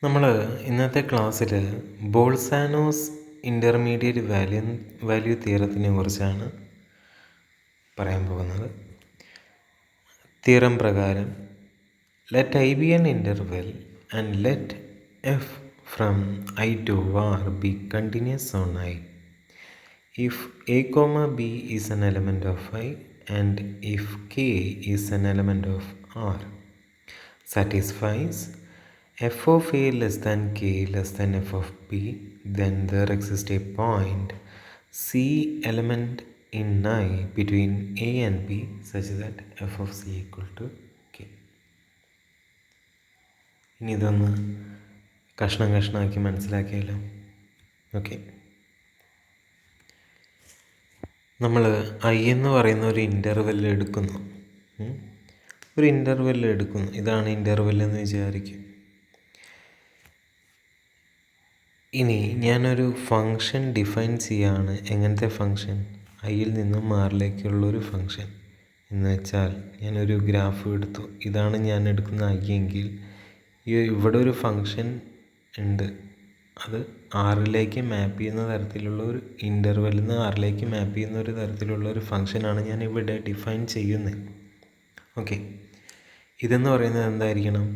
നമ്മൾ ഇന്നത്തെ ക്ലാസ്സിൽ ബോൾസാനോസ് ഇൻ്റർമീഡിയറ്റ് വാല്യൂ തിയറത്തിനെ കുറിച്ചാണ് പറയാൻ പോകുന്നത്. തിയറം പ്രകാരം let I be an interval and let F from I to R be continuous on I if a comma b is an element of I and if k is an element of R satisfies f of a less than k less than f of b, then there exists a point c element in I between a and b such that f of c equal to k. ഇനി ഇതൊന്ന് കഷ്ണമാക്കി മനസ്സിലാക്കിയാലോ. Okay, നമ്മൾ I എന്ന് പറയുന്ന ഒരു interval എടുക്കുന്നു. ഇതാണ് interval എന്ന് വിചാരിക്കും. ഇനി ഞാനൊരു ഫങ്ഷൻ ഡിഫൈൻ ചെയ്യാണ്. എങ്ങനത്തെ ഫങ്ഷൻ? ഐയിൽ നിന്നും ആറിലേക്കുള്ളൊരു ഫങ്ഷൻ എന്ന് വെച്ചാൽ ഞാനൊരു ഗ്രാഫ് എടുത്തു. ഇതാണ് ഞാൻ എടുക്കുന്ന ഐ എങ്കിൽ ഇവിടെ ഒരു ഫങ്ഷൻ ഉണ്ട്. അത് ആറിലേക്ക് മാപ്പ് ചെയ്യുന്ന തരത്തിലുള്ള ഒരു ഇൻ്റർവെല്ലിൽ നിന്ന് ആറിലേക്ക് മാപ്പ് ചെയ്യുന്ന ഒരു തരത്തിലുള്ള ഒരു ഫങ്ഷനാണ് ഞാൻ ഇവിടെ ഡിഫൈൻ ചെയ്യുന്നത്. ഓക്കെ, ഇതെന്ന് പറയുന്നത് എന്തായിരിക്കണം?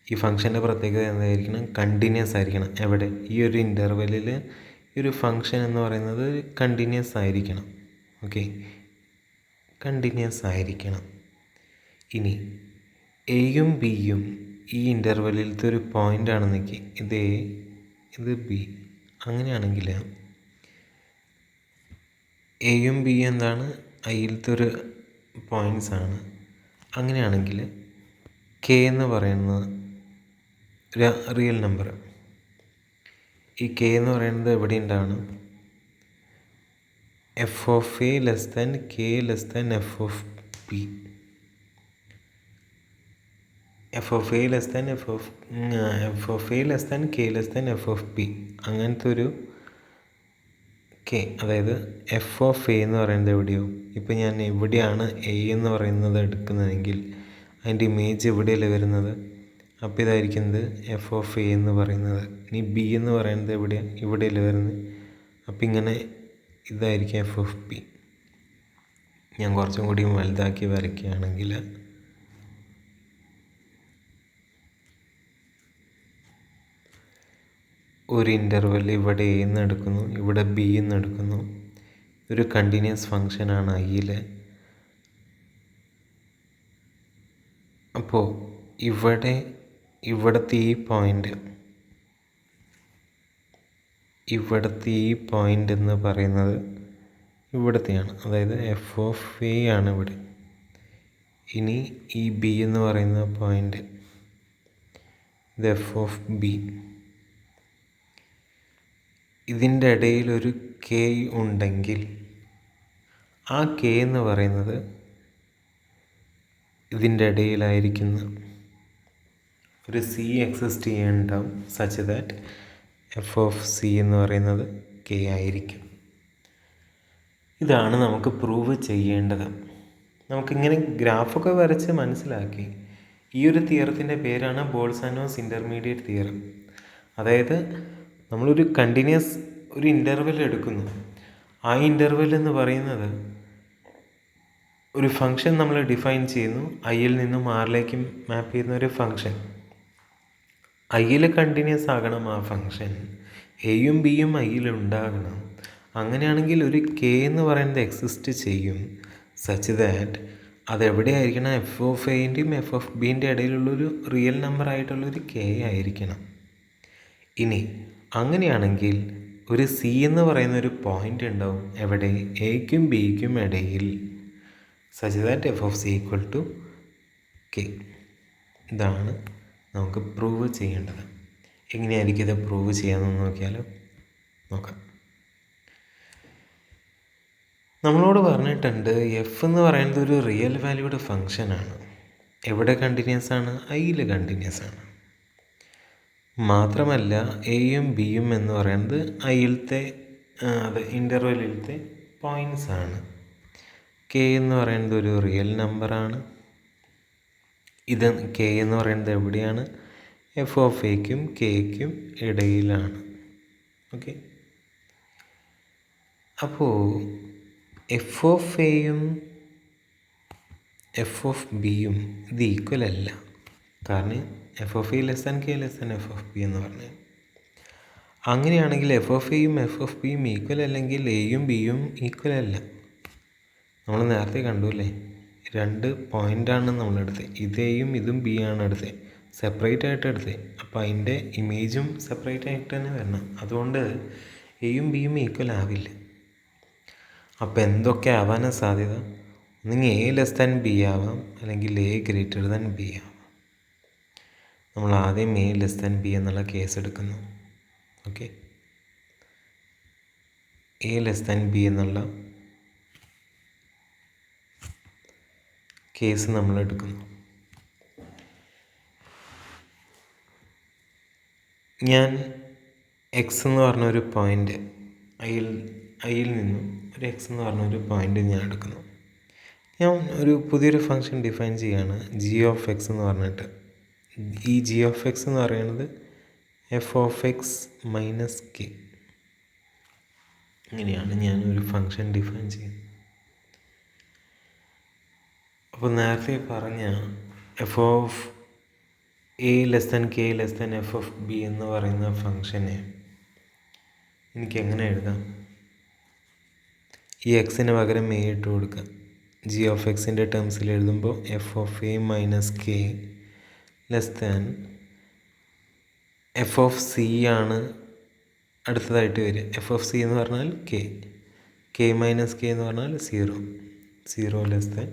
ഈ ഫംഗ്ഷൻ്റെ പ്രത്യേകത എന്തായിരിക്കണം? കണ്ടിന്യൂസ് ആയിരിക്കണം. എവിടെ? ഈ ഒരു ഇൻ്റർവെല്ലിൽ ഈ ഒരു ഫംഗ്ഷൻ എന്ന് പറയുന്നത് കണ്ടിന്യൂസ് ആയിരിക്കണം. ഓക്കെ, കണ്ടിന്യൂസ് ആയിരിക്കണം. ഇനി എയും ബിയും ഈ ഇൻ്റർവെല്ലിലത്തെ ഒരു പോയിൻ്റ് ആണെന്നെങ്കിൽ ഇത് എ, ഇത് ബി. അങ്ങനെയാണെങ്കിൽ എയും ബിയും എന്താണ്? ഐയിലത്തെ ഒരു പോയിൻറ്റ്സ് ആണ്. അങ്ങനെയാണെങ്കിൽ കെ എന്ന് പറയുന്നത് റിയൽ നമ്പർ. ഈ കെ എന്ന് പറയുന്നത് എവിടെ ഉണ്ടാവണം? F of A less than K less than F of B. F of A less than K less than F of B. അങ്ങനത്തെ ഒരു കെ, അതായത് എഫ് ഓഫ് എ എന്ന് പറയുന്നത് എവിടെയോ, ഇപ്പം ഞാൻ എവിടെയാണ് എ എന്ന് പറയുന്നത് എടുക്കുന്നതെങ്കിൽ അതിൻ്റെ ഇമേജ് എവിടെയല്ലേ വരുന്നത്? അപ്പോൾ ഇതായിരിക്കുന്നത് എഫ് ഓഫ് എ എന്ന് പറയുന്നത്. ഇനി ബി എന്ന് പറയുന്നത് എവിടെയാണ്? ഇവിടെയല്ലേ വരുന്നത്. അപ്പം ഇങ്ങനെ ഇതായിരിക്കും എഫ് ഓഫ് ബി. ഞാൻ കുറച്ചും കൂടി വലുതാക്കി വരയ്ക്കുകയാണെങ്കിൽ ഒരു ഇൻ്റർവെൽ ഇവിടെ എ എന്ന് എടുക്കുന്നു, ഇവിടെ ബി എന്ന് എടുക്കുന്നു. ഒരു കണ്ടിന്യൂസ് ഫങ്ഷനാണ് ഐയിൽ. അപ്പോൾ ഇവിടുത്തെ ഈ പോയിൻ്റ് എന്ന് പറയുന്നത് ഇവിടത്തെയാണ്, അതായത് എഫ് ഓഫ് എ ആണ് ഇവിടെ. ഇനി ഈ ബി എന്ന് പറയുന്ന പോയിൻ്റ് ഇത് എഫ് ഓഫ് ബി. ഇതിൻ്റെ ഇടയിൽ ഒരു കെ ഉണ്ടെങ്കിൽ ആ കെ എന്ന് പറയുന്നത് ഇതിൻ്റെ ഇടയിലായിരിക്കുന്ന ഒരു സി എക്സിസ്റ്റ് ചെയ്യുന്നുണ്ടാവും such that F of C എന്ന് പറയുന്നത് കെ ആയിരിക്കും. ഇതാണ് നമുക്ക് പ്രൂവ് ചെയ്യേണ്ടത്. നമുക്കിങ്ങനെ ഗ്രാഫൊക്കെ വരച്ച് മനസ്സിലാക്കി. ഈ ഒരു തിയറത്തിൻ്റെ പേരാണ് ബോൾസാനോസ് ഇൻ്റർമീഡിയറ്റ് തിയറം. അതായത് നമ്മളൊരു കണ്ടിന്യൂസ് ഒരു ഇൻ്റർവെൽ എടുക്കുന്നു. ആ ഇൻ്റർവെൽ എന്ന് പറയുന്നത് ഒരു ഫങ്ഷൻ നമ്മൾ ഡിഫൈൻ ചെയ്യുന്നു. ഐയിൽ നിന്നും ആറിലേക്ക് മാപ്പ് ചെയ്യുന്ന ഒരു ഫങ്ഷൻ. ഐയിൽ കണ്ടിന്യൂസ് ആകണം ആ ഫങ്ഷൻ. എയും ബിയും ഐയിൽ ഉണ്ടാകണം. അങ്ങനെയാണെങ്കിൽ ഒരു കെ എന്ന് പറയുന്നത് എക്സിസ്റ്റ് ചെയ്യും സച്ച് ദാറ്റ് അതെവിടെയായിരിക്കണം? എഫ് ഓഫ് എൻ്റെയും എഫ് ഓഫ് ബീൻ്റെ ഇടയിലുള്ളൊരു റിയൽ നമ്പർ ആയിട്ടുള്ളൊരു കെ ആയിരിക്കണം. ഇനി അങ്ങനെയാണെങ്കിൽ ഒരു സി എന്ന് പറയുന്ന ഒരു പോയിൻ്റ് ഉണ്ടാവും. എവിടെ? എക്കും ബിക്കും ഇടയിൽ such that F of C equal to k. ഇതാണ് നമുക്ക് പ്രൂവ് ചെയ്യേണ്ടത്. എങ്ങനെയായിരിക്കും ഇത് പ്രൂവ് ചെയ്യാമെന്ന് നോക്കിയാലോ. നോക്കാം. നമ്മളോട് പറഞ്ഞിട്ടുണ്ട് എഫ് എന്ന് പറയുന്നത് ഒരു റിയൽ വാല്യൂഡ് ഫങ്ഷനാണ്. എവിടെ കണ്ടിന്യൂസ് ആണ്? ഐയിൽ കണ്ടിന്യൂസ് ആണ്. മാത്രമല്ല എയും ബിയും എന്ന് പറയുന്നത് ഐയിലത്തെ ഇൻ്റർവെല്ലിലത്തെ പോയിൻറ്റ്സ് ആണ്. കെ എന്ന് പറയുന്നത് ഒരു റിയൽ നമ്പറാണ്. ഇത് കെ എന്ന് പറയുന്നത് എവിടെയാണ്? എഫ് ഓഫ് എക്കും കെക്കും ഇടയിലാണ്. ഓക്കെ, അപ്പോൾ എഫ് ഓഫ് എയും എഫ് ഓഫ് ബിയും ഇത് ഈക്വൽ അല്ല. കാരണം F of A less than K less than F of B എന്ന് പറഞ്ഞു. അങ്ങനെയാണെങ്കിൽ എഫ് ഓഫ് എയും എഫ് ഓഫ് ബിയും ഈക്വൽ അല്ലെങ്കിൽ എയും ബിയും ഈക്വൽ അല്ല. നമ്മൾ നേരത്തെ കണ്ടു അല്ലേ, 2 പോയിൻ്റാണ് നമ്മളെടുത്തത്. ഇത് എയും ഇതും ബി ആണ് എടുത്തത്, സെപ്പറേറ്റ് ആയിട്ട് എടുത്തത്. അപ്പോൾ അതിൻ്റെ ഇമേജും സെപ്പറേറ്റ് ആയിട്ട് തന്നെ വരണം. അതുകൊണ്ട് എയും ബിയും ഈക്വൽ ആവില്ല. അപ്പോൾ എന്തൊക്കെ ആവാനാണ് സാധ്യത? ഒന്നെങ്കിൽ എ ലെസ് ദാൻ ബി ആവാം, അല്ലെങ്കിൽ എ ഗ്രേറ്റർ ദാൻ ബി ആവാം. നമ്മൾ ആദ്യം എ ലെസ് ദാൻ ബി എന്നുള്ള കേസ് എടുക്കുന്നു. Okay, A less than B എന്നുള്ള കേസ് നമ്മൾ എടുക്കുന്നു. ഞാൻ എക്സ് എന്ന് പറഞ്ഞൊരു പോയിൻ്റ് ഐയിൽ നിന്നും ഒരു എക്സ് എന്ന് പറഞ്ഞൊരു പോയിൻ്റ് ഞാൻ എടുക്കുന്നു. ഞാൻ ഒരു പുതിയൊരു ഫംഗ്ഷൻ ഡിഫൈൻ ചെയ്യുകയാണ്, ജി ഓഫ് എക്സ് എന്ന് പറഞ്ഞിട്ട്. ഈ ജി ഓഫ് എക്സ് എന്ന് പറയുന്നത് F of X minus K. ഇങ്ങനെയാണ് ഞാൻ ഒരു ഫംഗ്ഷൻ ഡിഫൈൻ ചെയ്യുന്നത്. അപ്പോൾ നേരത്തെ പറഞ്ഞ F of A less than K less than F of B എന്ന് പറയുന്ന ഫംഗ്ഷനെ എനിക്ക് എങ്ങനെ എഴുതാം? ഈ എക്സിന് പകരം എ ഇട്ട് കൊടുക്കാം. ജി ഓഫ് എക്സിൻ്റെ ടേംസിൽ എഴുതുമ്പോൾ F of A minus K less than F of C ആണ് അടുത്തതായിട്ട് വരിക. എഫ് ഓഫ് സി എന്ന് പറഞ്ഞാൽ കെ മൈനസ് കെ എന്ന് പറഞ്ഞാൽ 0 ലെസ് ദാൻ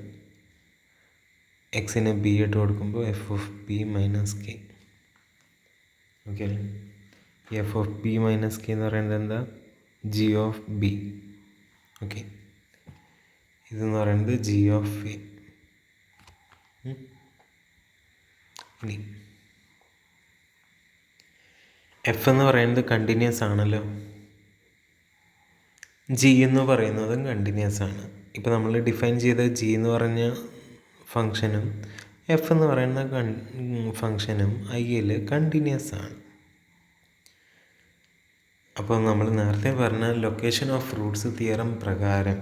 എക്സിന് ബി ഇട്ട് കൊടുക്കുമ്പോൾ F of B minus K. Okay, F of B minus K എന്ന് പറയുന്നത് എന്താ? G of B. ഓക്കെ, ഇതെന്ന് പറയുന്നത് ജി ഓഫ് എ. ഇനി എഫ് എന്ന് പറയുന്നത് കണ്ടിന്യൂസ് ആണല്ലോ, ജി എന്ന് പറയുന്നതും കണ്ടിന്യൂസ് ആണ്. ഇപ്പോൾ നമ്മൾ ഡിഫൈൻ ചെയ്ത ജി എന്ന് പറഞ്ഞ ഫംഗ്ഷനും എഫ് എന്ന് പറയുന്ന ഫംഗ്ഷനും ഐയിൽ കണ്ടിന്യൂസ് ആണ്. അപ്പോൾ നമ്മൾ നേരത്തെ പറഞ്ഞ ലൊക്കേഷൻ ഓഫ് റൂട്ട്സ് തിയറം പ്രകാരം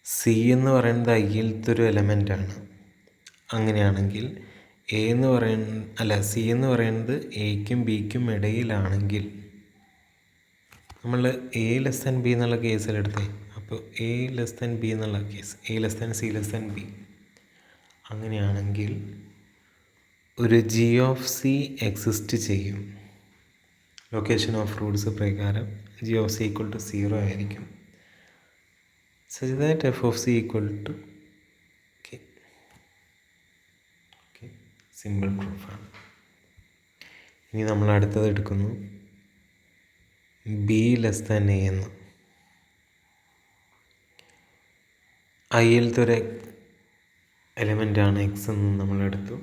സി എന്ന് പറയുന്നത് ഐയിലത്തെ ഒരു എലമെൻ്റാണ്. അങ്ങനെയാണെങ്കിൽ സി എന്ന് പറയുന്നത് എക്കും ബിക്കും ഇടയിലാണെങ്കിൽ നമ്മൾ എ ലെസ് ദാൻ ബി എന്നുള്ള കേസിലെടുത്തേ. അപ്പോൾ എ ലെസ് ദാൻ ബി എന്നുള്ള case, A less than C less than B. അങ്ങനെയാണെങ്കിൽ ഒരു ജി ഓഫ് സി എക്സിസ്റ്റ് ചെയ്യും. ലൊക്കേഷൻ ഓഫ് റൂട്ട്സ് പ്രകാരം G of C equal to 0 ആയിരിക്കും. Such that F of C equal to K. Okay, simple പ്രൂഫാണ്. ഇനി നമ്മൾ അടുത്തത് എടുക്കുന്നു, ബി ലെസ് ദാൻ എ എന്ന്. ഐയിലത്തെ ഒരു എലമെൻ്റാണ് എക്സ് എന്ന് നമ്മളെടുത്തു.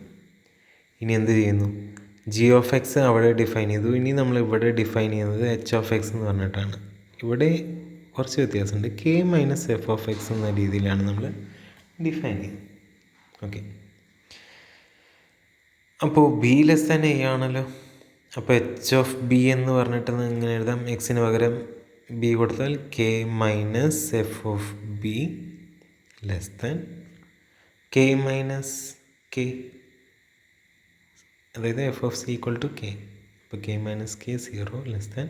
ഇനി എന്ത് ചെയ്യുന്നു? ജി ഓഫ് എക്സ് അവിടെ ഡിഫൈൻ ചെയ്തു. ഇനി നമ്മൾ ഇവിടെ ഡിഫൈൻ ചെയ്യുന്നത് എച്ച് ഓഫ് എക്സ് എന്ന് പറഞ്ഞിട്ടാണ്. ഇവിടെ കുറച്ച് വ്യത്യാസമുണ്ട്. K minus F of X എന്ന രീതിയിലാണ് നമ്മൾ ഡിഫൈൻ ചെയ്യുന്നത്. ഓക്കെ, അപ്പോൾ ബി ലെസ് ദാൻ എ ആണല്ലോ. അപ്പോൾ എച്ച് ഓഫ് ബി എന്ന് പറഞ്ഞിട്ട് എങ്ങനെ എഴുതാം? എക്സിന് പകരം ബി കൊടുത്താൽ K minus F of B less than K minus K, അതായത് F of C equal to K. അപ്പോൾ K minus K 0 less than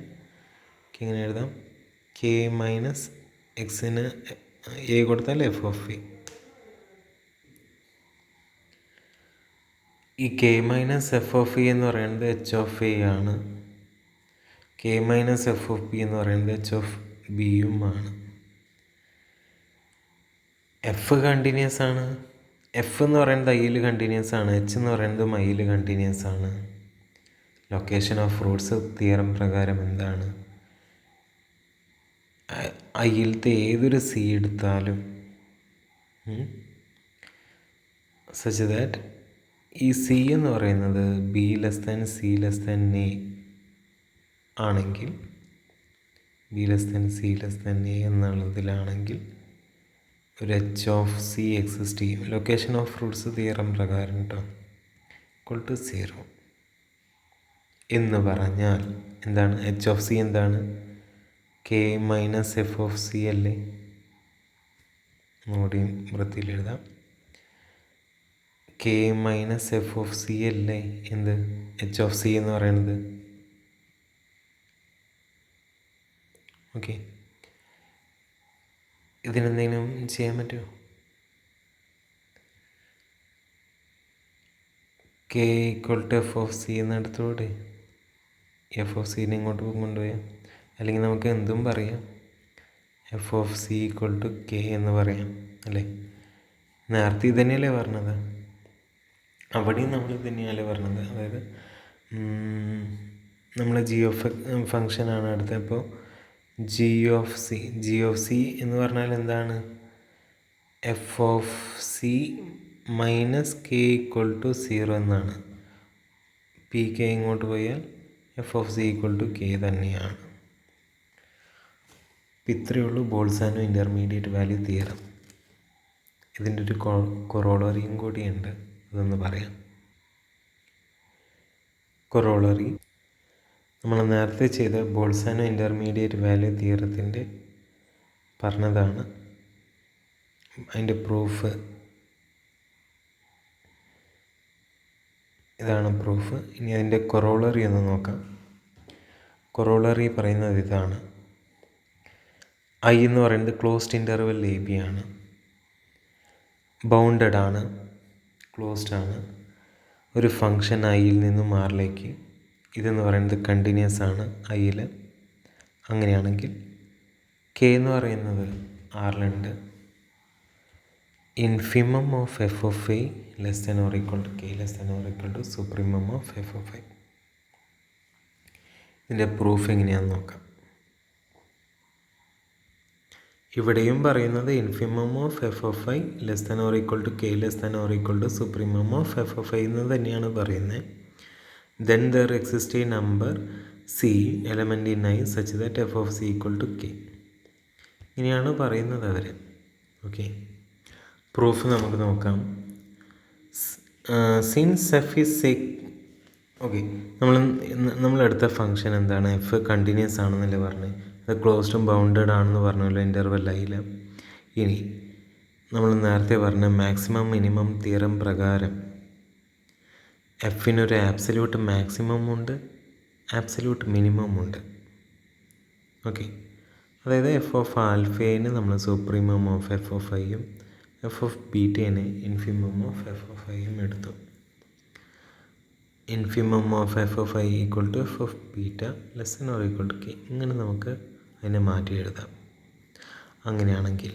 ഇങ്ങനെ എഴുതാം, കെ മൈനസ് എക്സിന് എ കൊടുത്താൽ എഫ് ഓഫ് എ. ഈ K minus F of E എന്ന് പറയുന്നത് H of A ആണ്. K minus F of B എന്ന് പറയുന്നത് എച്ച് ഓഫ് ബിയുമാണ്. എഫ് കണ്ടിന്യൂസ് ആണ്. എഫ് എന്ന് പറയുന്നത് ഐയിൽ കണ്ടിന്യൂസ് ആണ്. എച്ച് എന്ന് പറയുന്നത് ഐയിൽ കണ്ടിന്യൂസ് ആണ്. ലൊക്കേഷൻ ഓഫ് റൂട്ട്സ് തിയറം പ്രകാരം എന്താണ്? ഐയിലത്തെ ഏതൊരു സി എടുത്താലും സച്ച് ദാറ്റ് ഈ സി എന്ന് പറയുന്നത് B less than C less than A ആണെങ്കിൽ, B less than C less than A എന്നുള്ളതിലാണെങ്കിൽ ഒരു എച്ച് ഓഫ് സി എക്സിസ്റ്റ് ചെയ്യും. ലൊക്കേഷൻ ഓഫ് റൂട്ട്സ് തിയറം പ്രകാരം കേട്ടോ, ഈക്വൽ ടു 0. എന്ന് പറഞ്ഞാൽ എന്താണ്? എച്ച് ഓഫ് സി എന്താണ്? K minus F of C അല്ലേ? ഒന്നുകൂടി വൃത്തിയിൽ എഴുതാം. K minus F of C അല്ലേ എന്ത്? എച്ച് ഓഫ് സി എന്ന് പറയുന്നത്. ഓക്കെ, ഇതിനെന്തെങ്കിലും ചെയ്യാൻ പറ്റുമോ? K equal to F of C എന്നെടുത്തോടെ എഫ് ഓഫ് സീനെ ഇങ്ങോട്ട് കൊണ്ടുപോയാൽ, അല്ലെങ്കിൽ നമുക്ക് എന്തും പറയാം, F of C equal to K എന്ന് പറയാം അല്ലേ? നേരത്തെ ഇത് തന്നെയല്ലേ പറഞ്ഞത്? അവിടെയും നമ്മൾ ഇത് തന്നെയല്ലേ പറഞ്ഞത്? അതായത് നമ്മൾ ജി ഓഫ് ഫങ്ഷനാണ് അടുത്തത്. അപ്പോൾ ജി ഓഫ് സി എന്ന് പറഞ്ഞാൽ എന്താണ്? F of c minus k equal to 0 എന്നാണ്. പി കെ ഇങ്ങോട്ട് പോയാൽ f of C equal to k തന്നെയാണ്. ഇത്രയേ ഉള്ളൂ ബോൾസാനോ ഇൻ്റർമീഡിയറ്റ് വാല്യൂ തിയറം. ഇതിൻ്റെ ഒരു കൊറോളറിയും കൂടിയുണ്ട്, അതൊന്ന് പറയാം. കൊറോളറി നമ്മൾ നേരത്തെ ചെയ്ത ബോൾസാനോ ഇൻ്റർമീഡിയറ്റ് വാല്യൂ തിയറത്തിൻ്റെ പറഞ്ഞതാണ്. അതിൻ്റെ പ്രൂഫ് ഇതാണ് പ്രൂഫ്. ഇനി അതിൻ്റെ കൊറോളറി ഒന്ന് നോക്കാം. കൊറോളറി പറയുന്നത് ഇതാണ്. ഐ എന്ന് പറയുന്നത് ക്ലോസ്ഡ് ഇൻ്റർവെൽ എ ബി ആണ്, ബൗണ്ടഡ് ആണ്, ക്ലോസ്ഡ് ആണ്. ഒരു ഫങ്ഷൻ ഐയിൽ നിന്നും ആറിലേക്ക്, ഇതെന്ന് പറയുന്നത് കണ്ടിന്യൂസ് ആണ് ഐയിൽ. അങ്ങനെയാണെങ്കിൽ കെ എന്ന് പറയുന്നത് ആറിലുണ്ട്. Infimum of F of I less than or equal to K less than or equal to supremum of F of I. ഇതിൻ്റെ പ്രൂഫ് എങ്ങനെയാണെന്ന് നോക്കാം. ഇവിടെയും പറയുന്നത് infimum of F of I less than or equal to K less than or equal to supremum of F of I എന്ന് തന്നെയാണ് പറയുന്നത്. Then there exist a number C element in I such that F of C equal to K. ഇങ്ങനെയാണ് പറയുന്നത് അവർ. Okay, proof നമുക്ക് നോക്കാം. Since F is sec, okay, നമ്മളെടുത്ത function എന്താണ്? എഫ് കണ്ടിന്യൂസ് ആണെന്നല്ലേ പറഞ്ഞത്. അത് ക്ലോസ്ഡും ബൗണ്ടഡ് ആണെന്ന് പറഞ്ഞല്ലോ ഇൻ്റർവെൽ ഐയിൽ. ഇനി നമ്മൾ നേരത്തെ പറഞ്ഞ മാക്സിമം മിനിമം തിയറം പ്രകാരം എഫിനൊരു ആബ്സല്യൂട്ട് മാക്സിമം ഉണ്ട്, ആബ്സല്യൂട്ട് മിനിമം ഉണ്ട്. ഓക്കെ, അതായത് എഫ് ഓഫ് ആൽഫേന് നമ്മൾ സുപ്രീമം ഓഫ് എഫ് ഓഫ് ഐയും എഫ് ഓഫ് ബീറ്റേനെ ഇൻഫിമം ഓഫ് എഫ് ഓഫ് ഐയും എടുത്തു. Infimum of F of I equal to F of beta less than or equal to K. ഇങ്ങനെ നമുക്ക് അതിനെ മാറ്റി എഴുതാം. അങ്ങനെയാണെങ്കിൽ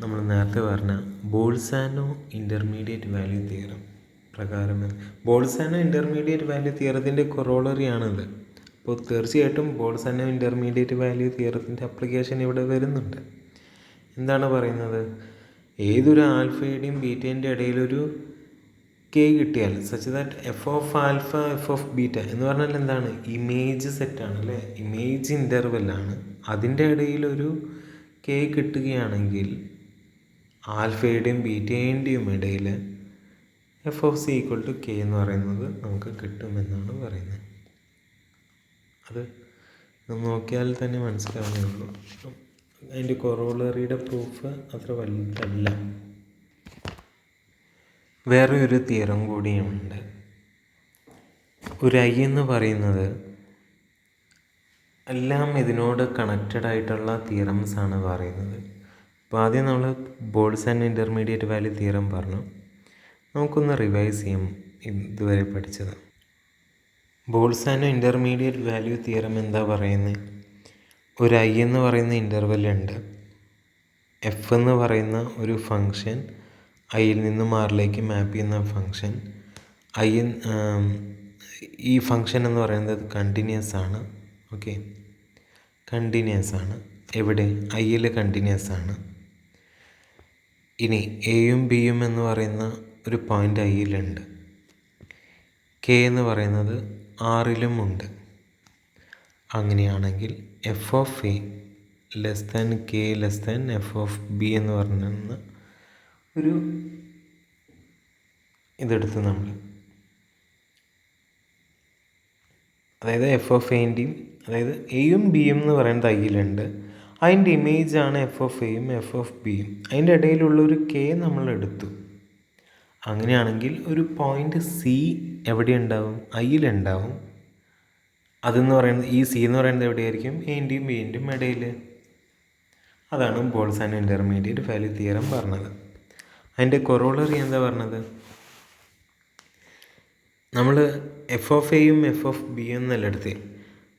നമ്മൾ നേരത്തെ പറഞ്ഞ ബോൾസാനോ ഇൻ്റർമീഡിയറ്റ് വാല്യൂ തിയറം പ്രകാരം, ബോൾസാനോ ഇൻ്റർമീഡിയറ്റ് വാല്യൂ തിയറത്തിൻ്റെ കൊറോളറിയാണിത്. അപ്പോൾ തീർച്ചയായിട്ടും ബോൾസാനോ ഇൻ്റർമീഡിയറ്റ് വാല്യൂ തിയറത്തിൻ്റെ അപ്ലിക്കേഷൻ ഇവിടെ വരുന്നുണ്ട്. എന്താണ് പറയുന്നത്? ഏതൊരു ആൽഫയുടെയും ബീറ്റേൻ്റെ ഇടയിലൊരു കെ കിട്ടിയാൽ such that F of alpha F of beta എന്ന് പറഞ്ഞാൽ എന്താണ്? ഇമേജ് സെറ്റാണ് അല്ലേ, ഇമേജ് ഇൻ്റർവെല്ലാണ്. അതിൻ്റെ ഇടയിലൊരു കെ കിട്ടുകയാണെങ്കിൽ ആൽഫയുടെയും ബീറ്റേൻ്റെയും ഇടയിൽ f of C equal to K എന്ന് പറയുന്നത് നമുക്ക് കിട്ടുമെന്നാണ് പറയുന്നത്. അത് നോക്കിയാൽ തന്നെ മനസ്സിലാവുന്നേ ഉള്ളൂ. അതിൻ്റെ കൊറോളറിയുടെ പ്രൂഫ് അത്ര വലുതല്ല. വേറെ ഒരു തിയറം കൂടിയുണ്ട്. ഒരു ഐ എന്ന് പറയുന്നത് എല്ലാം ഇതിനോട് കണക്റ്റഡ് ആയിട്ടുള്ള തിയറംസ് ആണ് പറയുന്നത്. അപ്പോൾ ആദ്യം നമ്മൾ ബോൾസാനോ ഇൻ്റർമീഡിയറ്റ് വാല്യൂ തിയറം പറഞ്ഞു. നമുക്കൊന്ന് റിവൈസ് ചെയ്യാം ഇതുവരെ പഠിച്ചത്. ബോൾസാനോ ഇൻ്റർമീഡിയറ്റ് വാല്യൂ തിയറം എന്താ പറയുന്നത്? ഒരു ഐ എന്ന് പറയുന്ന ഇൻ്റർവെല്ലുണ്ട്. എഫ് എന്ന് പറയുന്ന ഒരു ഫങ്ഷൻ ഐയിൽ നിന്നും ആറിലേക്ക് മാപ്പ് ചെയ്യുന്ന ഫങ്ഷൻ ഈ ഫങ്ഷൻ എന്ന് പറയുന്നത് കണ്ടിന്യൂസ് ആണ്. ഓക്കെ, കണ്ടിന്യൂസ് ആണ്. എവിടെ? ഐയിൽ കണ്ടിന്യൂസ് ആണ്. ഇനി എയും ബിയും എന്ന് പറയുന്ന ഒരു പോയിൻ്റ് ഐയിലുണ്ട്. കെ എന്ന് പറയുന്നത് ആറിലും ഉണ്ട്. അങ്ങനെയാണെങ്കിൽ F of A less than K less than F of B എന്ന് പറയുന്ന ഒരു ഇതെടുത്ത് നമ്മൾ അതായത് എഫ് ഓഫ് എൻ്റെയും, അതായത് എയും ബിയും എന്ന് പറയുന്നത് ഐയിലുണ്ട്, അതിൻ്റെ ഇമേജാണ് എഫ് ഓഫ് എയും എഫ് ഓഫ് ബിയും. അതിൻ്റെ ഇടയിലുള്ളൊരു കെ നമ്മൾ എടുത്തു. അങ്ങനെയാണെങ്കിൽ ഒരു പോയിൻ്റ് സി എവിടെ ഉണ്ടാവും? ഐയിലുണ്ടാവും. അതെന്ന് പറയുന്നത്, ഈ സി എന്ന് പറയുന്നത് എവിടെയായിരിക്കും? എൻ്റെയും ബിൻ്റെയും ഇടയിൽ. അതാണ് ബോൾസാൻ ഇൻ്റർമീഡിയറ്റ് വാല്യൂ തിയറം പറഞ്ഞത്. അതിൻ്റെ കൊറോളറി എന്താ പറഞ്ഞത്? നമ്മൾ എഫ് ഓഫ് എയും എഫ് ഓഫ് ബിയും എന്നല്ല എടുത്ത്,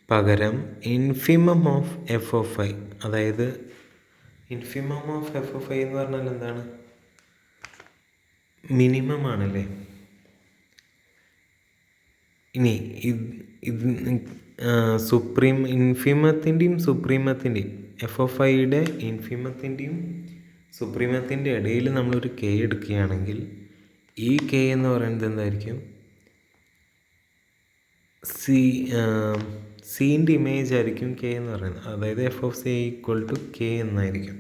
പകരം infimum of F of I, അതായത് infimum of F of I എന്ന് പറഞ്ഞാൽ എന്താണ്? മിനിമം ആണല്ലേ. ഇനി ഇത് സുപ്രീം ഇൻഫിമത്തിൻ്റെയും സുപ്രീമത്തിൻ്റെയും, എഫ് ഓഫ് ഐയുടെ ഇൻഫിമത്തിൻ്റെയും സുപ്രീമത്തിൻ്റെ ഇടയിൽ നമ്മളൊരു കെ എടുക്കുകയാണെങ്കിൽ ഈ കെ എന്ന് പറയുന്നത് എന്തായിരിക്കും? സീൻ്റെ ഇമേജ് ആയിരിക്കും കെ എന്ന് പറയുന്നത്. അതായത് F of C equal to k എന്നായിരിക്കും.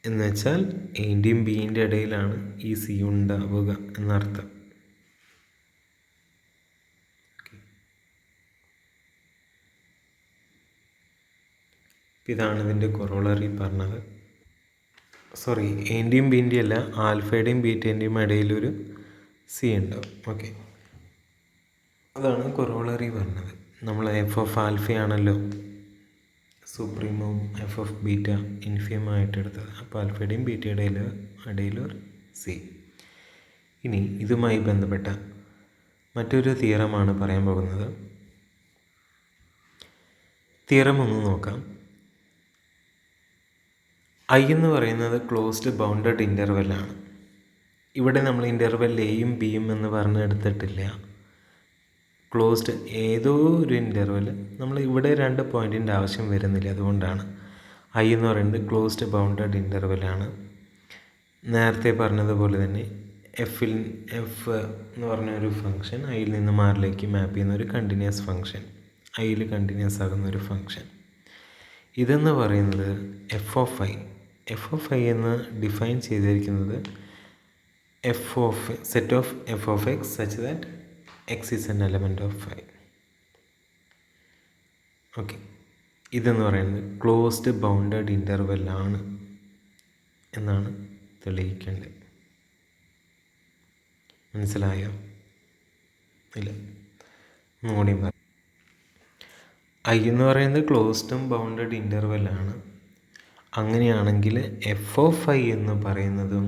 എന്നുവെച്ചാൽ എൻ്റെയും ബിൻ്റെ ഇടയിലാണ് ഈ സി ഉണ്ടാവുക എന്നർത്ഥം. ഇതാണ് ഇതിൻ്റെ കൊറോളറി പറഞ്ഞത്. സോറി, എൻ്റെയും ബിൻ്റെയും അല്ല, ആൽഫയുടെയും ബീറ്റേൻ്റെയും ഇടയിലൊരു സി ഉണ്ടാവും. ഓക്കെ, അതാണ് കൊറോളറി പറഞ്ഞത്. നമ്മൾ എഫ് ഓഫ് ആൽഫയാണല്ലോ സുപ്രീമും എഫ് ഓഫ് ബീറ്റ ഇൻഫിയമായിട്ട് എടുത്തത്. അപ്പോൾ ആൽഫയുടെയും ബീറ്റയുടെ ഇടയിലൊരു സി. ഇനി ഇതുമായി ബന്ധപ്പെട്ട മറ്റൊരു തിയറമാണ് പറയാൻ പോകുന്നത്. തിയറം ഒന്ന് നോക്കാം. ഐ എന്ന് പറയുന്നത് ക്ലോസ്ഡ് ബൗണ്ടഡ് ഇൻ്റർവെല്ലാണ്. ഇവിടെ നമ്മൾ ഇൻ്റർവെൽ എയും ബിയും എന്ന് പറഞ്ഞെടുത്തിട്ടില്ല. ക്ലോസ്ഡ് ഏതോ ഒരു ഇൻ്റർവെൽ, നമ്മൾ ഇവിടെ 2 പോയിൻറ്റിൻ്റെ ആവശ്യം വരുന്നില്ല. അതുകൊണ്ടാണ് ഐ എന്ന് പറയുന്നത് ക്ലോസ്ഡ് ബൗണ്ടഡ് ഇൻ്റർവെല്ലാണ്. നേരത്തെ പറഞ്ഞതുപോലെ തന്നെ എഫ് എന്ന് പറഞ്ഞ ഒരു ഫംഗ്ഷൻ ഐയിൽ നിന്ന് ആറിലേക്ക് മാപ്പ് ചെയ്യുന്ന ഒരു കണ്ടിന്യൂസ് ഫംഗ്ഷൻ, ഐയിൽ കണ്ടിന്യൂസ് ആകുന്ന ഒരു ഫംഗ്ഷൻ. ഇതെന്ന് പറയുന്നത് എഫ് ഓഫ് ഐ എന്ന് ഡിഫൈൻ ചെയ്തിരിക്കുന്നത് set of F of X such that X is an element of I. Okay, ഇതെന്ന് പറയുന്നത് ക്ലോസ്ഡ് ബൗണ്ടഡ് ഇൻ്റർവെല്ലാണ് എന്നാണ് തെളിയിക്കേണ്ടത്. മനസ്സിലായോ? ഇല്ല, ഒന്നുകൂടി പറയാം. ഐ എന്ന് പറയുന്നത് ക്ലോസ്ഡും ബൗണ്ടഡ് ഇൻ്റർവെല്ലാണ്. അങ്ങനെയാണെങ്കിൽ എഫ് ഓഫ് ഐ എന്ന് പറയുന്നതും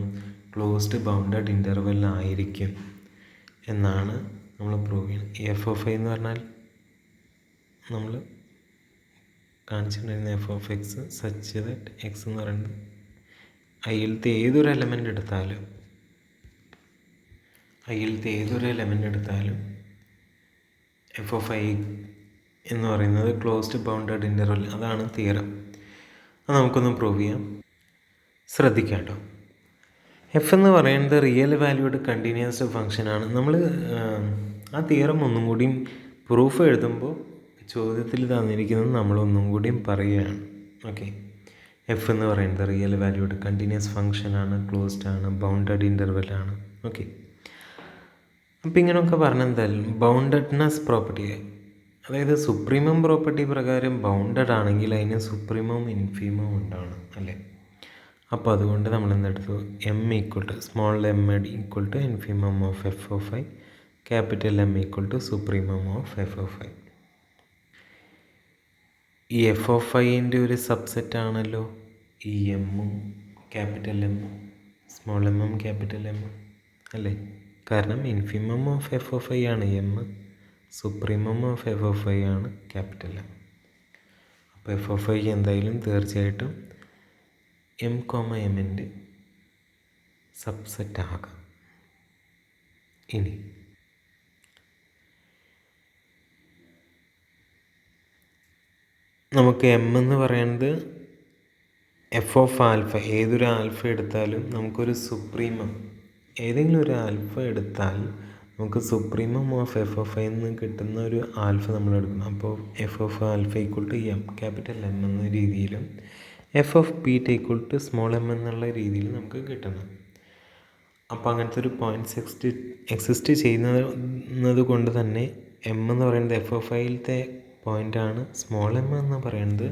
ക്ലോസ്ഡ് ബൗണ്ടഡ് ഇൻ്റർവെല്ലായിരിക്കും എന്നാണ് നമ്മൾ പ്രൂവ് ചെയ്യുന്നത്. എഫ് ഓഫ് ഐ എന്ന് പറഞ്ഞാൽ നമ്മൾ കാണിച്ചിട്ടുണ്ടായിരുന്ന F of X such that X എന്ന് പറയുന്നത് ഐയിലത്തെ ഏതൊരു എലമെൻ്റ് എടുത്താലും എഫ് ഓഫ് ഐ എന്ന് പറയുന്നത് ക്ലോസ്ഡ് ബൗണ്ടഡ് ഇൻ്റർവെൽ. അതാണ് തിയറം. അത് നമുക്കൊന്ന് പ്രൂവ് ചെയ്യാം. ശ്രദ്ധിക്കാം കേട്ടോ. എഫ് എന്ന് പറയുന്നത് റിയൽ വാല്യൂഡ് കണ്ടിന്യൂസ് ഫംഗ്ഷനാണ്. നമ്മൾ ആ തിയറം ഒന്നും കൂടിയും പ്രൂഫ് എഴുതുമ്പോൾ ചോദ്യത്തിൽ തന്നിരിക്കുന്നത് നമ്മളൊന്നും കൂടിയും പറയുകയാണ്. ഓക്കെ, എഫ് എന്ന് പറയുന്നത് റിയൽ വാല്യൂഡ് കണ്ടിന്യൂസ് ഫംഗ്ഷനാണ്, ക്ലോസ്ഡ് ആണ്, ബൗണ്ടഡ് ഇൻ്റർവെല്ലാണ്. ഓക്കെ, അപ്പം ഇങ്ങനെയൊക്കെ പറഞ്ഞെന്തായാലും ബൗണ്ടഡ്നെസ് പ്രോപ്പർട്ടി, അതായത് സുപ്രീമം പ്രോപ്പർട്ടി പ്രകാരം ബൗണ്ടഡ് ആണെങ്കിൽ അതിന് സുപ്രീമവും ഇൻഫീമവും ഉണ്ടാവണം അല്ലേ. അപ്പോൾ അതുകൊണ്ട് നമ്മൾ എന്തെടുത്തു? M equal to small M equal to infimum of F of I, capital M equal to supremum of F of I. ഈ എഫ് ഓഫ് ഐൻ്റെ ഒരു സബ്സെറ്റ് ആണല്ലോ ഈ എമ്മും ക്യാപിറ്റൽ എമ്മും സ്മോൾ എമ്മും ക്യാപിറ്റൽ എമ്മും അല്ലേ. കാരണം infimum of F of I ആണ് M, supremum of F of I ആണ് ക്യാപിറ്റൽ എം. അപ്പോൾ എഫ് ഓഫ് ഐ എന്തായാലും തീർച്ചയായിട്ടും എം എമ്മിൻ്റെ സബ്സെറ്റ് ആകാം. ഇനി നമുക്ക് എം എന്ന് പറയുന്നത് എഫ് ഓഫ് ആൽഫ, ഏതൊരു ആൽഫ എടുത്താലും നമുക്കൊരു സുപ്രീമം, ഏതെങ്കിലും ഒരു ആൽഫ എടുത്താൽ നമുക്ക് supremum of F of I എന്ന് കിട്ടുന്ന ഒരു ആൽഫ നമ്മൾ എടുക്കണം. അപ്പോൾ F of alpha equal to m capital m എന്ന രീതിയിലും f of beta equal to small m എന്നുള്ള രീതിയിൽ നമുക്ക് കിട്ടണം. അപ്പോൾ അങ്ങനത്തെ ഒരു പോയിൻറ്റ്സ് എക്സിസ്റ്റ് ചെയ്യുന്നത് കൊണ്ട് തന്നെ എം എന്ന് പറയുന്നത് എഫ് ഓഫ് ഐയിലത്തെ പോയിൻ്റാണ്, സ്മോൾ എം എന്ന് പറയുന്നത്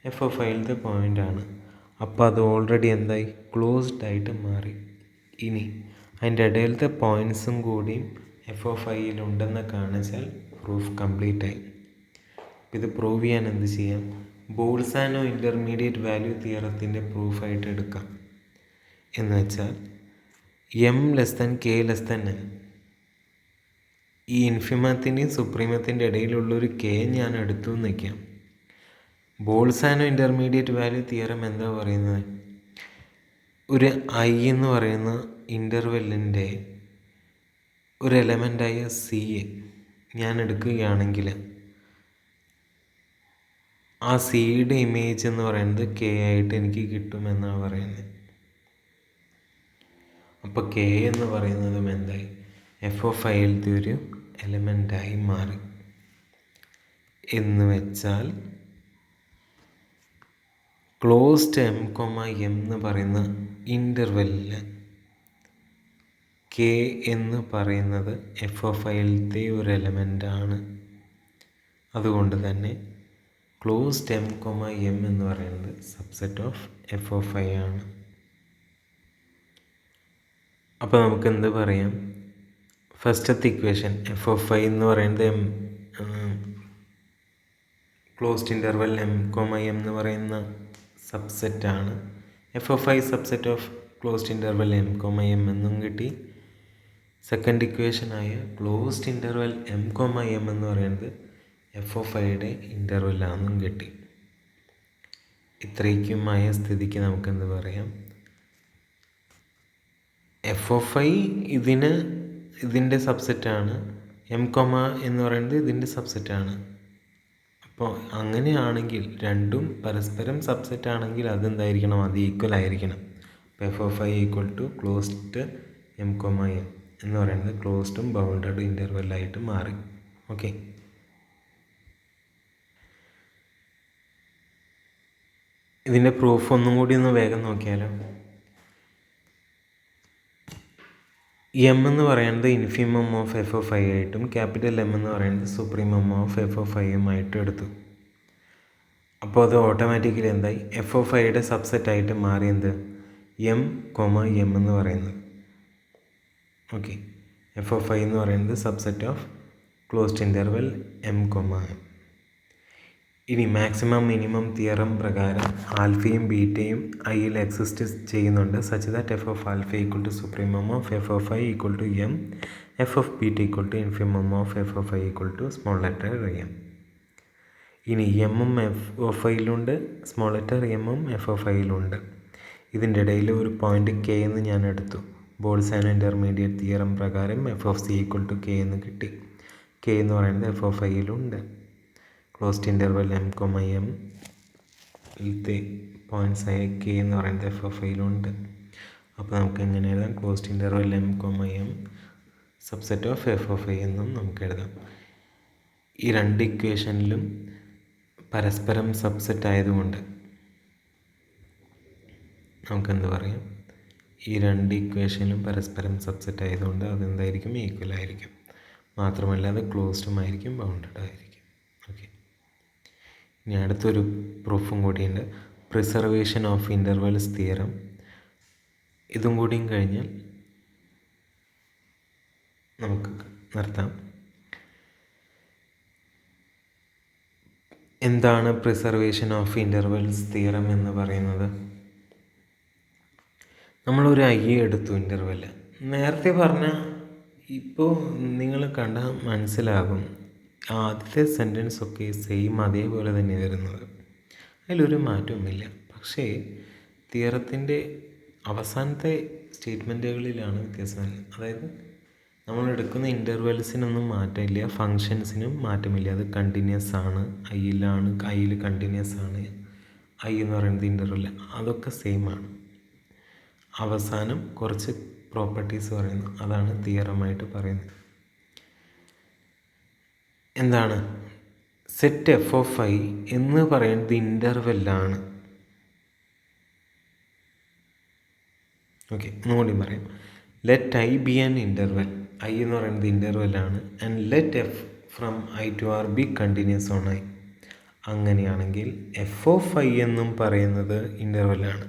എഫ് ഓഫ് ഐയിലത്തെ പോയിൻ്റാണ്. അപ്പോൾ അത് ഓൾറെഡി എന്തായി, ക്ലോസ്ഡ് ആയിട്ട് മാറി. ഇനി അതിൻ്റെ ഇടയിലത്തെ പോയിൻറ്സും കൂടിയും എഫ് ഓഫ് ഐയിലുണ്ടെന്ന് കാണിച്ചാൽ പ്രൂഫ് കംപ്ലീറ്റ് ആയി. ഇത് പ്രൂവ് ചെയ്യാൻ എന്ത് ചെയ്യാം, ബോൾസാനോ ഇൻ്റർമീഡിയറ്റ് വാല്യൂ തിയറത്തിൻ്റെ പ്രൂഫായിട്ട് എടുക്കാം. എന്ന് വെച്ചാൽ M less than K less than N, ഈ ഇൻഫിമത്തിൻ്റെയും സുപ്രീമത്തിൻ്റെ ഇടയിലുള്ളൊരു കെ ഞാൻ എടുത്തു എന്ന് വയ്ക്കാം. ബോൾസാനോ ഇൻ്റർമീഡിയറ്റ് വാല്യൂ തിയറം എന്താ പറയുന്നത്, ഒരു ഐ എന്ന് പറയുന്ന ഇൻ്റർവെല്ലിൻ്റെ ഒരു എലമെൻ്റായ സി ഞാൻ എടുക്കുകയാണെങ്കിൽ ആ സിയുടെ ഇമേജ് എന്ന് പറയുന്നത് കെ ആയിട്ട് എനിക്ക് കിട്ടുമെന്നാണ് പറയുന്നത്. അപ്പോൾ കെ എന്ന് പറയുന്നതും എന്തായി, എഫ് ഓഫ് ഐയിലത്തെ ഒരു എലമെൻ്റായി മാറി. എന്ന് വെച്ചാൽ ക്ലോസ്ഡ് എം കൊമ എം എന്ന് പറയുന്ന ഇൻ്റർവെല്ലിൽ കെ എന്ന് പറയുന്നത് എഫ് ഓഫ് ഐയിലത്തെ ഒരു എലമെൻ്റാണ്. അതുകൊണ്ട് തന്നെ ക്ലോസ്ഡ് എം കൊമ എം എന്ന് പറയുന്നത് subset of F of I ആണ്. അപ്പോൾ നമുക്ക് എന്ത് പറയാം, ഫസ്റ്റത്തെ ഇക്വേഷൻ എഫ് ഓഫ് ഐ എന്ന് പറയുന്നത് closed interval M comma M എന്ന് പറയുന്ന സബ്സെറ്റാണ്. F of I subset of closed interval M comma M എന്നും കിട്ടി. സെക്കൻഡ് ഇക്വേഷനായ closed interval M comma M എന്ന് പറയുന്നത് എഫ് ഓഫ് ഐയുടെ ഇൻ്റർവെല്ലാണെന്നും കിട്ടി. ഇത്രയ്ക്കുമായ സ്ഥിതിക്ക് നമുക്കെന്ത് പറയാം, എഫ് ഓഫ് ഐ ഇതിൻ്റെ സബ്സെറ്റാണ്, എം കൊമ എന്ന് പറയുന്നത് ഇതിൻ്റെ സബ്സെറ്റാണ്. അപ്പോൾ അങ്ങനെയാണെങ്കിൽ രണ്ടും പരസ്പരം സബ്സെറ്റ് ആണെങ്കിൽ അതെന്തായിരിക്കണം, അത് ഈക്വൽ ആയിരിക്കണം. അപ്പോൾ F of I equal to closed m comma M എന്ന് പറയുന്നത് ക്ലോസ്ഡും ബൗണ്ടഡ് ഇൻ്റർവെല്ലായിട്ട് മാറി. ഓക്കെ, ഇതിൻ്റെ പ്രൂഫ് ഒന്നും കൂടി ഒന്ന് വേഗം നോക്കിയാലോ. എം എന്ന് പറയുന്നത് infimum of F of I ആയിട്ടും ക്യാപിറ്റൽ എം എന്ന് പറയുന്നത് സുപ്രീമം ഓഫ് എഫ് ഓഫ് ഐയുമായിട്ടും എടുത്തു. അപ്പോൾ അത് ഓട്ടോമാറ്റിക്കലി എന്തായി, എഫ് ഓഫ് ഐയുടെ സബ്സെറ്റായിട്ട് മാറിയത് എം കൊമ എം എന്ന് പറയുന്നത്. ഓക്കെ, എഫ് ഓഫ് ഐ എന്ന് പറയുന്നത് subset of closed interval M comma m. ഇനി മാക്സിമം മിനിമം തിയറം പ്രകാരം ആൽഫയും ബീറ്റയും ഐയിൽ എക്സിസ്റ്റ് ചെയ്യുന്നുണ്ട്, such that F of alpha equal to supremum of F of I equal to m, f of beta equal to infimum of F of I equal to small letter m. ഇനി എമ്മും f of ഐയിലുണ്ട്, small letter എമ്മും f of ഐയിലുണ്ട്. ഇതിൻ്റെ ഇടയിൽ ഒരു point k എന്ന് ഞാൻ എടുത്തു. ബോൾസാനോ ഇൻ്റർമീഡിയറ്റ് തിയറം പ്രകാരം F of C equal to K എന്ന് കിട്ടി. കെ എന്ന് പറയുന്നത് എഫ് ഓഫ് ഐയിലുണ്ട്. Closed interval M comma M ത്തെ പോയിൻറ്റ്സ് ആയ കെ എന്ന് പറയുന്നത് എഫ് ഓഫ് ഐയിലുണ്ട്. അപ്പോൾ നമുക്ക് എങ്ങനെ എഴുതാം, closed interval M comma M subset of F of I എന്നും നമുക്ക് എഴുതാം. ഈ രണ്ട് ഇക്വേഷനിലും പരസ്പരം സബ്സെറ്റ് ആയതുകൊണ്ട് നമുക്കെന്ത് പറയാം, ഈ രണ്ട് ഇക്വേഷനിലും പരസ്പരം സബ്സെറ്റ് ആയതുകൊണ്ട് അതെന്തായിരിക്കും, ഈക്വൽ ആയിരിക്കും. മാത്രമല്ല അത് ക്ലോസ്ഡും ആയിരിക്കും, ബൗണ്ടഡ് ആയിരിക്കും. ഓക്കെ, ഇനി അടുത്തൊരു പ്രൂഫും കൂടിയുണ്ട്, പ്രിസർവേഷൻ ഓഫ് ഇൻ്റർവെൽസ് തിയറം. ഇതും കൂടിയും കഴിഞ്ഞാൽ നമുക്ക് നിർത്താം. എന്താണ് പ്രിസർവേഷൻ ഓഫ് ഇൻ്റർവെൽസ് തിയറം എന്ന് പറയുന്നത്? നമ്മളൊരു ഐ എടുത്തു ഇൻ്റർവെല്. നേരത്തെ പറഞ്ഞ ഇപ്പോൾ നിങ്ങൾ കണ്ടാൽ മനസ്സിലാകും, ആദ്യത്തെ സെൻറ്റൻസ് ഒക്കെ സെയിം അതേപോലെ തന്നെ വരുന്നത്, അതിലൊരു മാറ്റവുമില്ല. പക്ഷേ തിയറത്തിൻ്റെ അവസാനത്തെ സ്റ്റേറ്റ്മെൻറ്റുകളിലാണ് വ്യത്യാസം. അതായത് നമ്മൾ എടുക്കുന്ന ഇൻ്റർവെൽസിനൊന്നും മാറ്റമില്ല, ഫങ്ഷൻസിനും മാറ്റമില്ല, അത് കണ്ടിന്യൂസ് ആണ്. ഐയിൽ കണ്ടിന്യൂസ് ആണ്, ഐ എന്ന് പറയുന്നത് ഇൻ്റർവെൽ, അതൊക്കെ സെയിം ആണ്. അവസാനം കുറച്ച് പ്രോപ്പർട്ടീസ് പറയുന്നു, അതാണ് തിയറമായിട്ട് പറയുന്നത്. എന്താണ്, സെറ്റ് എഫ് ഓഫ് ഐ എന്ന് പറയുന്നത് ഇൻ്റർവെല്ലാണ്. ഓക്കെ, ഒന്നുകൂടി പറയാം. Let I be an interval. I എന്ന് പറയുന്നത് ഇൻ്റർവെല്ലാണ്. And let F from I to R be continuous on I. അങ്ങനെയാണെങ്കിൽ എഫ് ഓഫ് ഐ എന്നും പറയുന്നത് ഇൻ്റർവെല്ലാണ്.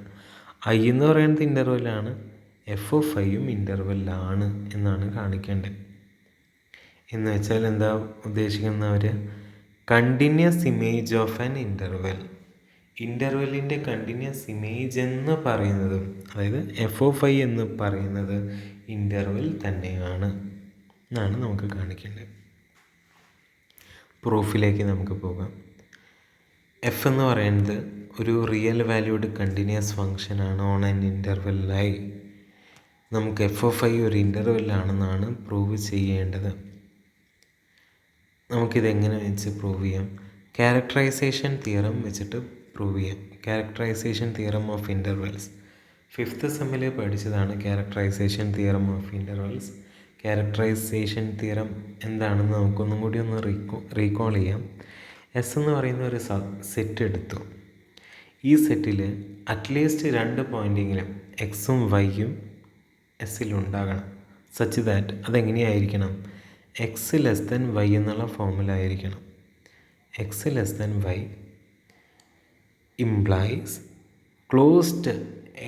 ഐ എന്ന് പറയുന്നത് ഇൻ്റർവെല്ലാണ്, എഫ് ഓഫ് ഐയും ഇൻ്റർവെല്ലാണ് എന്നാണ് കാണിക്കേണ്ടത്. എന്ന് വെച്ചാൽ എന്താ ഉദ്ദേശിക്കുന്നവർ, continuous image of an interval. ഇൻ്റർവെല്ലിൻ്റെ കണ്ടിന്യൂസ് ഇമേജ് എന്ന് പറയുന്നതും, അതായത് എഫ് ഓഫ് ഐ എന്ന് പറയുന്നത് ഇൻ്റർവെൽ തന്നെയാണ് എന്നാണ് നമുക്ക് കാണിക്കേണ്ടത്. പ്രൂഫിലേക്ക് നമുക്ക് പോകാം. എഫ് എന്ന് പറയുന്നത് ഒരു റിയൽ വാല്യൂഡ് കണ്ടിന്യൂസ് ഫങ്ഷനാണ് ഓൺ ആൻ ഇൻ്റർവെൽ ഐ. നമുക്ക് എഫ് ഓഫ് ഐ ഒരു ഇൻ്റർവെല്ലാണെന്നാണ് പ്രൂവ് ചെയ്യേണ്ടത്. നമുക്കിതെങ്ങനെ വെച്ച് പ്രൂവ് ചെയ്യാം? ക്യാരക്ടറൈസേഷൻ തിയറം വെച്ചിട്ട് പ്രൂവ് ചെയ്യാം. Characterization theorem of intervals 5th സെമ്മിൽ പഠിച്ചതാണ്. Characterization theorem of intervals. Characterization theorem എന്താണെന്ന് നമുക്കൊന്നും കൂടി ഒന്ന് റീകോൾ ചെയ്യാം. എസ് എന്ന് പറയുന്ന ഒരു സെറ്റ് എടുത്തു. ഈ സെറ്റിൽ അറ്റ്ലീസ്റ്റ് 2 പോയിൻ്റെങ്കിലും എക്സും വൈയും എസ്സിലുണ്ടാകണം. സച്ച് ദാറ്റ് അതെങ്ങനെയായിരിക്കണം? എക്സ് ലെസ് ദൻ വൈ എന്നുള്ള ഫോമിലായിരിക്കണം. X less than Y implies closed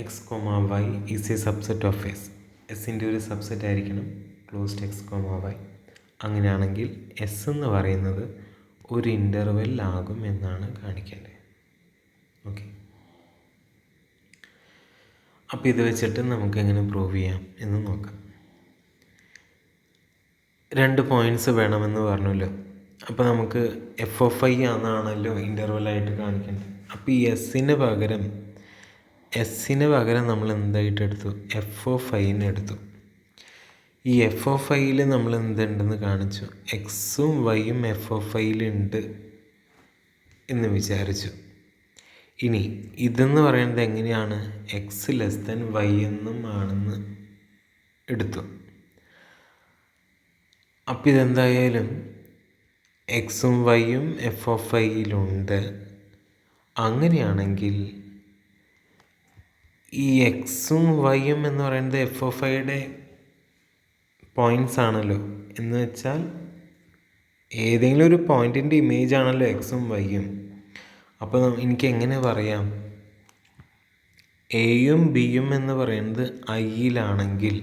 X comma Y is a subset of S. എസിൻ്റെ ഒരു സബ്സെറ്റ് ആയിരിക്കണം ക്ലോസ്ഡ് എക്സ് കോമ വൈ. അങ്ങനെയാണെങ്കിൽ എസ് എന്ന് പറയുന്നത് ഒരു ഇൻ്റർവെൽ ആകും എന്നാണ് കാണിക്കേണ്ടത്. ഓക്കെ, അപ്പോൾ ഇത് വെച്ചിട്ട് നമുക്ക് എങ്ങനെ പ്രൂവ് ചെയ്യാം എന്ന് നോക്കാം. 2 പോയിൻറ്റ്സ് വേണമെന്ന് പറഞ്ഞല്ലോ. അപ്പോൾ നമുക്ക് എഫ് ഓഫ് ഐ ആണെന്നാണല്ലോ ഇൻ്റർവെല്ലായിട്ട് കാണിക്കേണ്ടത്. അപ്പോൾ ഈ എസ്സിന് പകരം നമ്മൾ എന്തായിട്ട് എടുത്തു? എഫ് ഓഫ് ഐനെ എടുത്തു. ഈ എഫ് ഓഫ് ഐയിൽ നമ്മൾ എന്തുണ്ടെന്ന് കാണിച്ചു? എക്സും വൈയും എഫ് ഓഫ് ഐയിലുണ്ട് എന്ന് വിചാരിച്ചു. ഇനി ഇതെന്ന് പറയുന്നത് എങ്ങനെയാണ്? എക്സ് ലെസ് ദൻ വൈ എന്നും ആണെന്ന് എടുത്തു. അപ്പോൾ ഇതെന്തായാലും എക്സും വൈയും എഫ് ഓഫ് ഐയിലുണ്ട്. അങ്ങനെയാണെങ്കിൽ ഈ എക്സും വൈയും എന്ന് പറയുന്നത് എഫ് ഓഫ് ഐയുടെ പോയിൻറ്റ്സ് ആണല്ലോ. എന്ന് വെച്ചാൽ ഏതെങ്കിലും ഒരു പോയിൻറ്റിൻ്റെ ഇമേജ് ആണല്ലോ എക്സും വൈയും. അപ്പോൾ എനിക്ക് എങ്ങനെ പറയാം? എയും ബിയും എന്ന് പറയുന്നത് ഐയിലാണെങ്കിൽ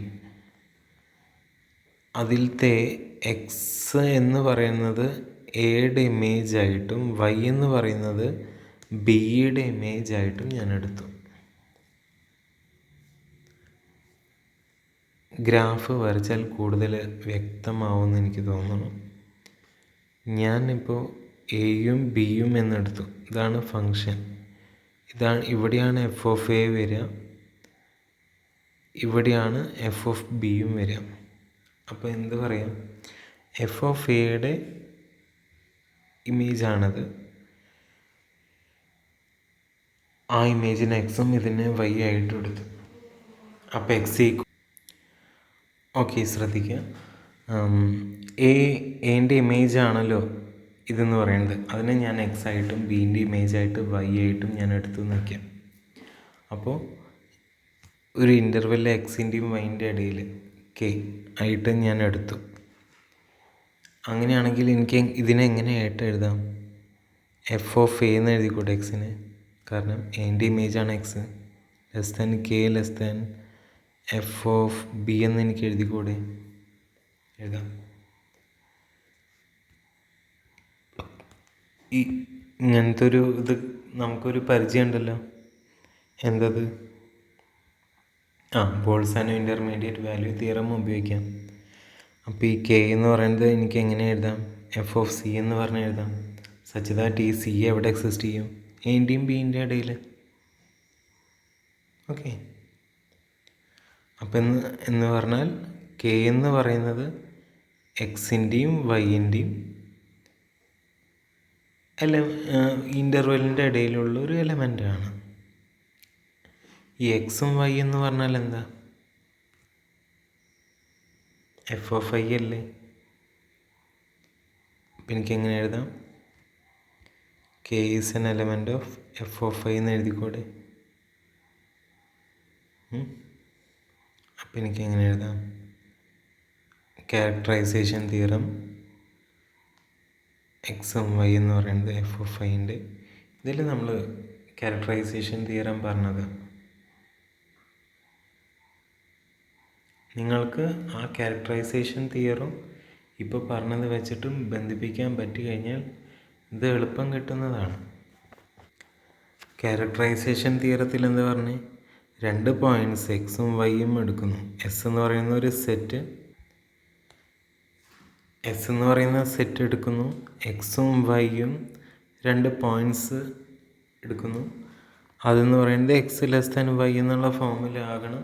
അതിലത്തെ എക്സ് എന്ന് പറയുന്നത് എയുടെ ഇമേജ് ആയിട്ടും വൈ എന്ന് പറയുന്നത് ബിയുടെ ഇമേജ് ആയിട്ടും ഞാൻ എടുത്തു. ഗ്രാഫ് വരച്ചാൽ കൂടുതൽ വ്യക്തമാവുമെന്ന് എനിക്ക് തോന്നുന്നു. ഞാനിപ്പോൾ എയും ബിയും എന്നെടുത്തു. ഇതാണ് ഫങ്ഷൻ. ഇവിടെയാണ് എഫ് ഓഫ് എ വരിക, ഇവിടെയാണ് എഫ് ഓഫ് ബിയും വരിക. അപ്പോൾ എന്ത് പറയാം? എഫ് ഓഫ് എയുടെ ഇമേജാണത്. ആ ഇമേജിന് എക്സും ഇതിന് വൈ ആയിട്ട് എടുത്തു. അപ്പോൾ എക്സ് ഓക്കെ, ശ്രദ്ധിക്കുക. എൻ്റെ ഇമേജ് ആണല്ലോ ഇതെന്ന് പറയുന്നത്. അതിനെ ഞാൻ എക്സ് ആയിട്ടും ബീൻ്റെ ഇമേജായിട്ട് വൈ ആയിട്ടും ഞാൻ എടുത്തു നിൽക്കാം. അപ്പോൾ ഒരു ഇൻ്റർവെല്ലിൽ എക്സിൻ്റെയും വൈൻ്റെ ഇടയിൽ കെ ആയിട്ട് ഞാൻ എടുത്തു. അങ്ങനെയാണെങ്കിൽ എനിക്ക് ഇതിനെ എങ്ങനെയായിട്ട് എഴുതാം? എഫ് ഓഫ് എ എന്ന് എഴുതിക്കൂടെ എക്സിന്? കാരണം എൻ്റെ ഇമേജാണ് X. Less than K less than F of B എന്ന് എനിക്ക് എഴുതിക്കൂടെ? എഴുതാം. ഈ ഇങ്ങനത്തെ ഒരു ഇത് നമുക്കൊരു പരിചയം ഉണ്ടല്ലോ. എന്തത്? ബോൾസാനോ ഇൻ്റർമീഡിയറ്റ് വാല്യൂ തിയറം ഉപയോഗിക്കാം. അപ്പോൾ ഈ കെ എന്ന് പറയുന്നത് എനിക്ക് എങ്ങനെ എഴുതാം? എഫ് ഓഫ് സി എന്ന് പറഞ്ഞ് എഴുതാം. സച്ച് ദാറ്റ് ഈ സി എവിടെ എക്സിസ്റ്റ് ചെയ്യും? എൻ്റെയും ബീൻ്റെ ഇടയിൽ. ഓക്കെ, അപ്പം എന്ന് പറഞ്ഞാൽ കെ എന്ന് പറയുന്നത് എക്സിൻ്റെയും വൈൻ്റെയും ഇൻ്റർവെല്ലിൻ്റെ ഇടയിലുള്ള ഒരു എലമെൻ്റാണ്. ഈ എക്സും വൈ എന്ന് പറഞ്ഞാൽ എന്താ? എഫ് ഓഫ് ഐ അല്ലേ? അപ്പം എനിക്കെങ്ങനെ എഴുതാം? K is N element of F of I എന്ന് എഴുതിക്കൂടെ? അപ്പം എനിക്കെങ്ങനെ എഴുതാം? ക്യാരക്ടറൈസേഷൻ തിയറം, എക്സും വൈ എന്ന് പറയുന്നത് എഫ് ഓഫ് ഐൻ്റെ. ഇതിൽ നമ്മൾ ക്യാരക്ടറൈസേഷൻ തിയറം പറഞ്ഞത് നിങ്ങൾക്ക് ആ ക്യാരക്ടറൈസേഷൻ തിയറും ഇപ്പോൾ പറഞ്ഞത് വെച്ചിട്ടും ബന്ധിപ്പിക്കാൻ പറ്റി കഴിഞ്ഞാൽ ഇത് എളുപ്പം കിട്ടുന്നതാണ്. ക്യാരക്ടറൈസേഷൻ തിയറത്തിൽ എന്താ പറഞ്ഞേ, 2 പോയിൻറ്റ്സ് എക്സും വൈയും എടുക്കുന്നു. എസ് എന്ന് പറയുന്ന ഒരു സെറ്റ് എടുക്കുന്നു. എക്സും വൈയും 2 പോയിൻറ്റ്സ് എടുക്കുന്നു. അതെന്ന് പറയുന്നത് എക്സ് ലെസ് ദാൻ വൈ എന്നുള്ള ഫോമിൽ ആകണം.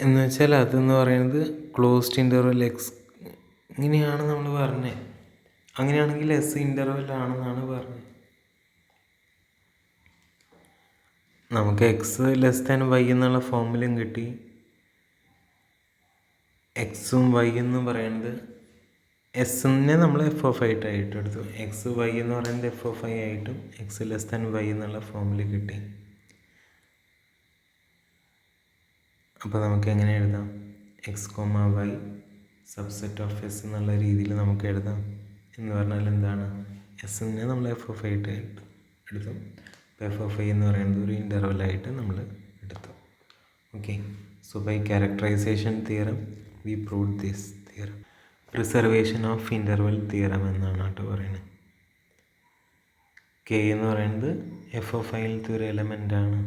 എന്ന് വെച്ചാൽ അതെന്ന് പറയുന്നത് ക്ലോസ്ഡ് ഇൻ്റർവെൽ എക്സ്, ഇങ്ങനെയാണ് നമ്മൾ പറഞ്ഞത്. അങ്ങനെയാണെങ്കിൽ എസ് ഇൻ്റർവെൽ ആണെന്നാണ് പറഞ്ഞത്. നമുക്ക് എക്സ് ലെസ് ദാൻ വൈ എന്നുള്ള ഫോമിലും കിട്ടി. എക്സും വൈ എന്ന് പറയുന്നത് എസ്സിനെ നമ്മൾ എഫ് ഓഫ് ആയിട്ട് എടുത്തു. എക്സ് വൈ എന്ന് പറയുന്നത് എഫ് ഓഫ് ഐ ആയിട്ടും എക്സ് ലെസ് ദാൻ വൈ എന്നുള്ള ഫോമിൽ കിട്ടി. അപ്പോൾ നമുക്ക് എങ്ങനെ എഴുതാം, x comma y subset of s എന്നുള്ള രീതിയിൽ നമുക്ക് എഴുതാം. എന്ന് പറഞ്ഞാൽ എന്താണ്, എസ്സിനെ നമ്മൾ എഫ് ഓഫ് ആയിട്ട് എടുത്തു. അപ്പോൾ എഫ് ഓഫ് ഐ എന്ന് പറയുന്നത് ഒരു ഇൻ്റർവെലായിട്ട് നമ്മൾ എടുത്തു. Okay, so by characterization theorem we proved this theorem. Preservation of interval theorem എന്നാണ് കേട്ടോ പറയുന്നത്. കെ എന്ന് പറയുന്നത് എഫ് ഓഫ് ഐയിലത്തെ ഒരു എലമെൻ്റാണ്.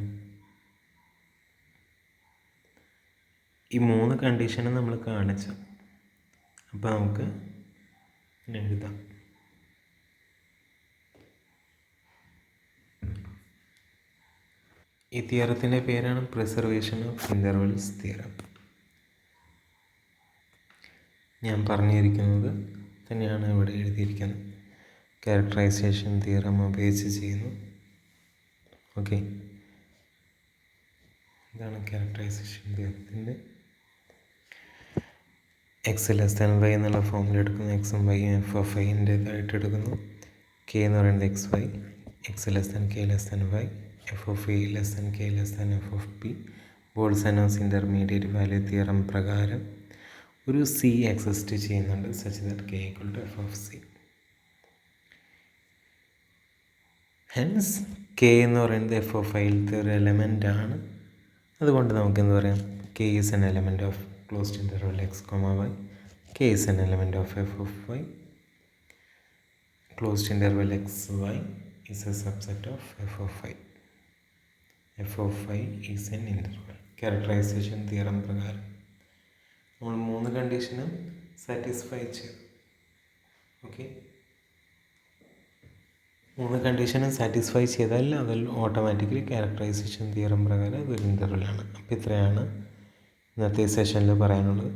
ഈ 3 കണ്ടീഷനും നമ്മൾ കാണിച്ചു. അപ്പോൾ നമുക്ക് എഴുതാം. ഈ തിയറത്തിൻ്റെ പേരാണ് പ്രിസർവേഷൻ ഓഫ് ഇൻ്റർവെൽസ് തിയറം. ഞാൻ പറഞ്ഞിരിക്കുന്നത് തന്നെയാണ് ഇവിടെ എഴുതിയിരിക്കുന്നത്. ക്യാരക്ടറൈസേഷൻ തിയറം ഉപയോഗിച്ച് ചെയ്യുന്നു. ഓക്കെ, ഇതാണ് ക്യാരക്ടറൈസേഷൻ തിയറത്തിൻ്റെ. എക്സ് ലെസ് ദാൻ വൈ എന്നുള്ള ഫോമിൽ എടുക്കുന്നു. എക്സും വൈയും എഫ് ഓഫ് ഐൻ്റേതായിട്ട് എടുക്കുന്നു. കെ എന്ന് പറയുന്നത് X Y, X less than K less than Y, F of I less than K less than F of P. Bolzano's intermediate value theorem പ്രകാരം ഒരു C exist ചെയ്യുന്നുണ്ട് such that K equal to F of C. Hence K എന്ന് പറയുന്നത് F of ഐയിലത്തെ ഒരു element ആണ്. അതുകൊണ്ട് നമുക്ക് എന്ത് പറയാം, K is an element of closed interval x comma y. K is an element of f of y. Closed interval x y is a subset of f of y. f of y is an interval. Characterization theorem പ്രകാരം നമ്മൾ 3 കണ്ടീഷനും satisfy ചെയ്തു. Okay, 3 കണ്ടീഷനും satisfy ചെയ്താൽ അതിൽ automatically characterisation theorem പ്രകാരം അതൊരു ഇൻ്റർവെലാണ്. അപ്പോൾ ഇത്രയാണ് ഇന്നത്തെ സെഷനിൽ പറയാനുള്ളത്.